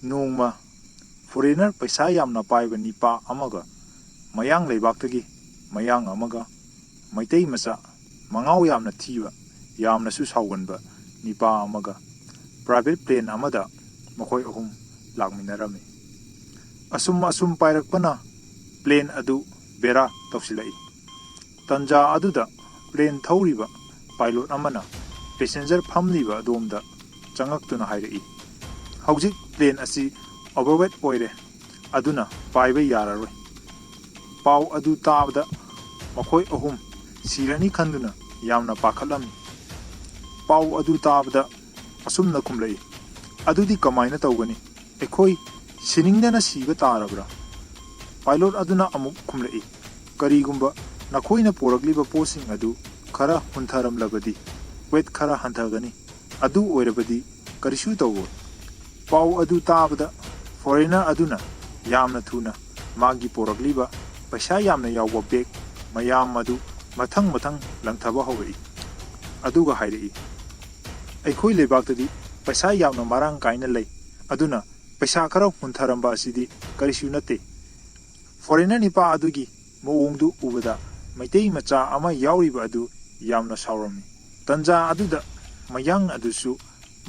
नोंमा foreigner पैसा यामना पाइबा Nipah अमगा मयांग लेबाक्तगी मयांग अमगा Meitei मचा मंगाव यामना थीबा यामनासु सावगनबा Nipah अमगा private plane अमदा मखोय अहुम लाकमिनरमी assume पाइरकपना plane अदु बेरा तौसिलाई तंजा अदुदा प्लेन थौरिबा पायलट अमना पैसेंजर फमलिबा अदोमदा चंगक्तुना हाइरई हौजिक प्लेन असी ओवरवेट ओइरे अदुना पाइबा यारारोय पाव अदु ताबदा मखोय अहुम सिरनी खंदुना यामना पाखलमी पाव अदु ताबदा असुमना खुमलई अदुदी कमाइना तौगनी एखोय सिनिंगदना सीबा तारबरा पायलट अदुना अमुक खुमलई करीगुंबा नखोयना पोरकलिबा पोसिंग अदु खरा हुंथारमलबदी वेट खरा हंथगनी अदु ओइरबदी करिसु तौगो पाव अदु ताबदा फॉरेनर अदुना यामना थुना मागी पोरकलिबा पैसा यामना यावबा बेग मयाम अदु मथंग मथंग लंथबा हौरई अदुगा हाइरई अखोय लेबाक्तदी पैसा यामना मारांग कायना लई अदुना पैसा खरा हुंथारमबा असिदी करिसु नते फॉरेनर निपा अदुगी मोंगदु उबदा मैतै मचा अमा यावरिबा अदु यामना सावरमी तंजा अदुदा मयांग अदुसु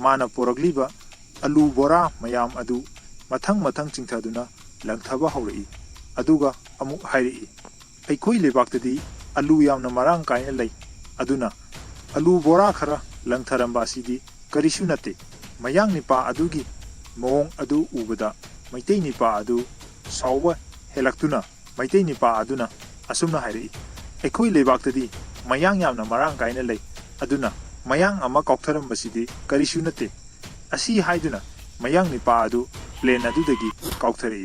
माना पोरकलिबा अलू बोरा मयाम अदु मथंग मथंग चिंथादुना लंथबा हौरई अदुगा अमुक हाइरई अखोय लेबाक्तदी अलू यामना मारांग कायना लई अदुना अलू बोरा खरा लंथरमबा असिदी करिसु नते मयांग निपा अदुगी मोंग अदु उबदा मैतै निपा अदु सावबा हेलक्तुना मैतै निपा अदुना असुमना हाइरई अखोय लेबाक्तदी मयांग यामना मारांग कायना लई अदुना मयांग अमा कौथरमबसिदी करिसु नते असी हाइदुना मयांग निपा अदु प्लेन अदुदगी कौथरई